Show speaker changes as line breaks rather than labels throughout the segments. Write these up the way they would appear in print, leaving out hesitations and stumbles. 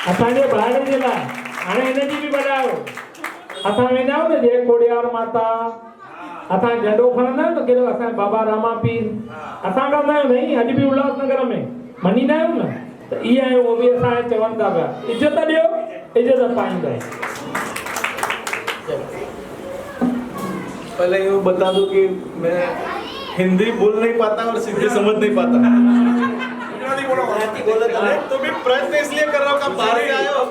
असांजे ॿाहिरि जे लाइ हाणे हिनजी बि वॼायो। असां वेंदा आहियूं न जय खोड़ियार माता, असां झंडो खणंदा आहियूं न कहिड़ो असांजे बाबा रामा पीर, असां कंदा आहियूं नहीं अॼु बि उल्हासनगर में मञींदा आहियूं न, त इहा आहे उहो बि असांखे चवनि था पिया इज़त ॾियो इज़त पाईंदा।
पहले यूँ बता दूं कि मैं हिंदी बोल नहीं पाता और सिंधी समझ नहीं पाता। तो भी प्रयत्न इसलिए कर रहा हूँ कि बाहर से आए हो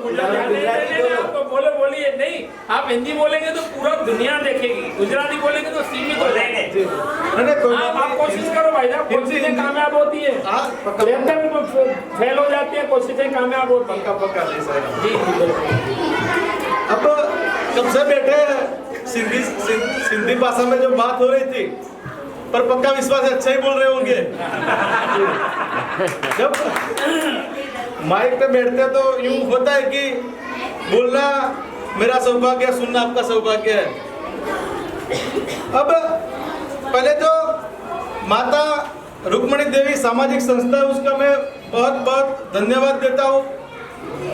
तो बोले बोलिए नहीं, आप हिंदी बोलेंगे तो पूरा दुनिया देखेगी, गुजराती बोलेंगे तो सीमित हो जाएंगे। आप कोशिश करो भाई साहब, कोशिशें कामयाब होती है, फेल हो जाती है, कोशिशें कामयाब होती है।
पक्का नहीं सर
जी
अब कब से बैठे सिंधी भाषा में जो बात हो रही थी, पर पक्का विश्वास है अच्छा ही बोल रहे होंगे। जब माइक पे बैठते तो यूं होता है कि बोलना मेरा सौभाग्य है, सुनना आपका सौभाग्य है। अब पहले जो माता रुक्मणी देवी सामाजिक संस्था है उसका मैं बहुत बहुत धन्यवाद देता हूँ,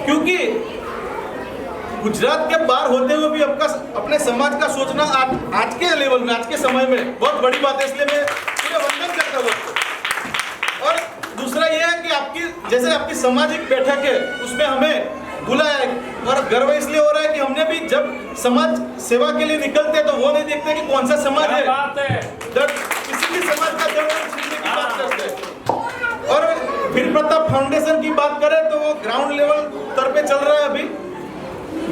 क्योंकि गुजरात के बाहर होते हुए भी अपने समाज का सोचना आज के लेवल में, आज के समय में बहुत बड़ी बात है, इसलिए मैं पूरे वंदन करता हूँ। और दूसरा ये है कि आपकी सामाजिक बैठक है उसमें हमें बुलाया है, और गर्व इसलिए हो रहा है कि हमने भी जब समाज सेवा के लिए निकलते हैं तो वो नहीं देखते कि कौन सा समाज है, किसी भी समाज का दर्द छीनने की बात करते हैं। और वीर प्रताप फाउंडेशन की बात करें तो वो ग्राउंड लेवल स्तर पे चल रहा है अभी,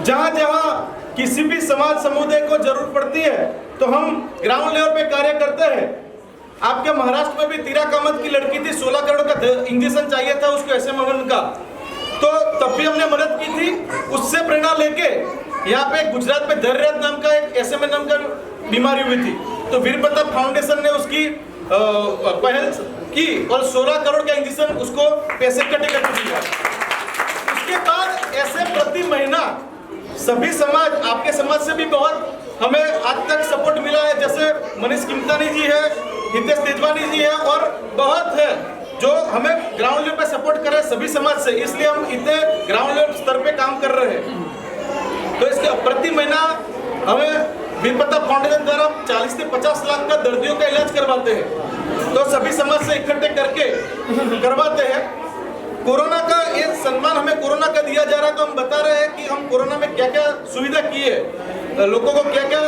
जहाँ जहाँ किसी भी समाज समुदाय को जरूरत पड़ती है तो हम ग्राउंड लेवल पे कार्य करते हैं। आपके महाराष्ट्र में भी तीरा कामत की लड़की थी, 16 करोड़ का इंजेक्शन चाहिए था उसको ऐसे मगन का, तो तब भी हमने मदद की थी। उससे प्रेरणा लेके यहाँ पे गुजरात में धैर्यरथ नाम का एक SMA नाम का बीमारी हुई थी, तो वीर प्रताप फाउंडेशन ने उसकी पहल की और 16 करोड़ का इंजेक्शन उसको पैसे का टिकट दिया। उसके बाद ऐसे प्रति महीना सभी समाज, आपके समाज से भी बहुत हमें आज तक सपोर्ट मिला है, जैसे मनीष किमतानी जी है, हितेश तेजवानी जी है, और बहुत है जो हमें ग्राउंड लेवल पे सपोर्ट कर रहे हैं सभी समाज से, इसलिए हम इतने ग्राउंड लेवल स्तर पे काम कर रहे हैं। तो इसके प्रति महीना हमें वीर प्रताप फाउंडेशन द्वारा 40 से 50 लाख का दर्दियों का इलाज करवाते हैं, तो सभी समाज से इकट्ठे करके करवाते हैं। कोरोना का ये सम्मान हमें कोरोना का दिया जा रहा है, तो हम बता रहे हैं कि हम कोरोना में क्या क्या सुविधा की है, लोगों को क्या क्या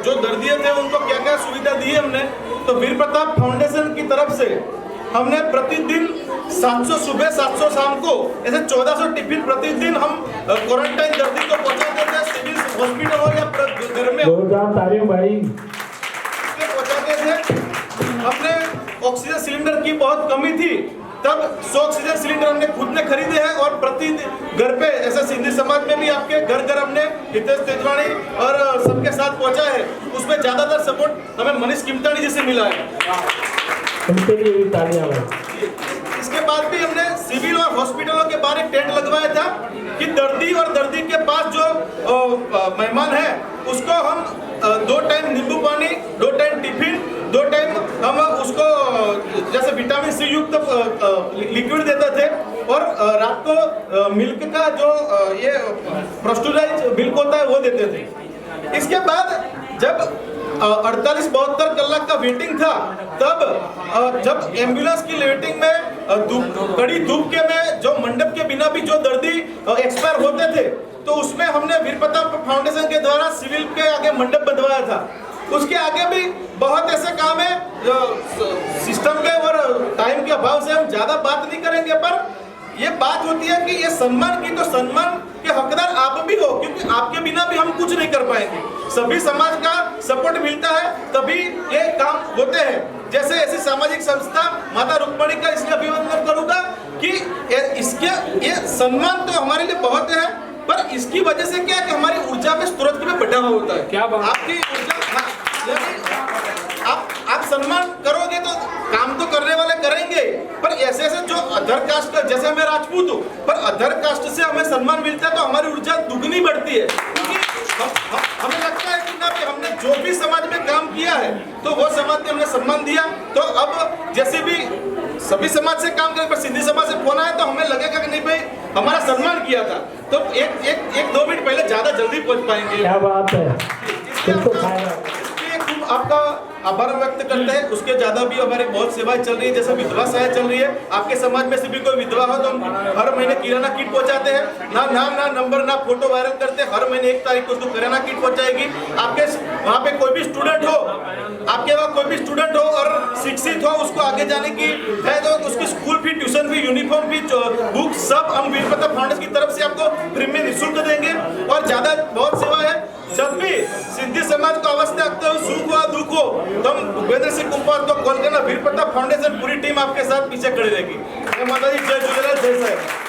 जो दर्दी थे उनको क्या क्या सुविधा दी है हमने। तो वीर प्रताप फाउंडेशन की तरफ से हमने प्रतिदिन 700 सुबह 700 शाम को ऐसे 1400 टिफिन प्रतिदिन हम क्वारंटाइन दर्दी को पहुंचाते थे, सिविल हॉस्पिटल हो या घर में पहुंचाते थे। हमने ऑक्सीजन सिलेंडर की बहुत कमी थी, तब 100 ऑक्सीजन सिलेंडर हमने खुद ने खरीदे हैं, और प्रति घर पे ऐसा सिंधी समाज में भी आपके घर घर हमने हितेश तेजवानी और सबके साथ पहुंचा है। उसमें ज्यादातर सपोर्ट हमें मनीष किमतानी जी से मिला है। इसके बाद भी हमने सिविल और हॉस्पिटलों के बाहर एक टेंट लगवाया था कि दर्दी और दर्दी के पास जो मेहमान है उसको हम 2 टाइम नींबू पानी, 2 टाइम टिफिन, 2 टाइम हम उसको जैसे विटामिन C युक्त लिक्विड देते थे, और रात को मिल्क का जो ये प्रोस्टुलाइज मिल्क होता है वो देते थे। इसके बाद जब 48-72 कलाक का वेटिंग था, तब जब एम्बुलेंस की वेटिंग में कड़ी धूप के में जो मंडप के बिना भी जो दर्दी एक्सपायर होते थे, तो उसमें हमने वीर प्रताप फाउंडेशन के द्वारा सिविल के आगे मंडप बनवाया था। उसके आगे भी बहुत ऐसे काम है सिस्टम के और टाइम के अभाव से हम ज्यादा बात नहीं करेंगे, पर ये बात होती है कि ये सम्मान की तो सम्मान के हकदार आप भी हो, क्योंकि आपके बिना भी हम कुछ नहीं कर पाएंगे। सभी समाज का सपोर्ट मिलता है तभी ये काम होते हैं। जैसे ऐसी सामाजिक संस्था माता रुक्मणी का इसलिए अभिनंदन करूंगा कि ये सम्मान तो हमारे लिए बहुत है, पर इसकी वजह से क्या है कि हमारी ऊर्जा में तुरंत में बढ़ावा होता है।
क्या बात?
आपकी ऊर्जा, आप सम्मान करोगे तो काम तो करने वाले करेंगे, पर ऐसे ऐसे जो अदर कास्ट का, जैसे मैं राजपूत हूँ, पर अदर कास्ट से हमें सम्मान मिलता है तो हमारी ऊर्जा दुगनी बढ़ती है, क्योंकि हमें लगता है कि ना भी हमने जो भी समाज में काम किया है तो वो समाज ने हमने सम्मान दिया। तो अब जैसे भी सभी समाज से काम करें, पर सिंधी समाज से फोन आया तो हमें लगेगा कि नहीं भाई हमारा सम्मान किया था। तो एक 2 मिनट पहले ज्यादा जल्दी पहुंच पाएंगे।
क्या बात है, कुछ तो खाया।
इसलिए खूब आपका आभार व्यक्त करते हैं। उसके ज्यादा भी हमारी बहुत सेवाएं चल रही है, जैसे विधवा सहायता चल रही है। आपके समाज में से भी कोई विधवा हो तो हम हर महीने किराना किट पहुंचाते हैं। ना नाम ना नंबर ना फोटो वायरल करते, हर महीने 1 तारीख को उसको किराना किट पहुंचाएगी। आपके वहाँ पे कोई भी स्टूडेंट हो, आपके वहाँ कोई भी स्टूडेंट हो और शिक्षित हो, उसको आगे जाने की है तो उसकी school fee, tuition fee, uniform fee, book सब हम वीर प्रताप फाउंडेशन की तरफ से आपको फ्री में निःशुल्क देंगे। और ज्यादा बहुत सेवा है, जब भी सिंधी समाज को अवस्था आते हो, सुख हो दुख हो, तो हम भूपेंद्र सिंह कुंभार को कॉल करना, वीर प्रताप फाउंडेशन पूरी टीम आपके साथ पीछे खड़ी रहेगी। माता जी जय झूलेलाल, जय साहिब।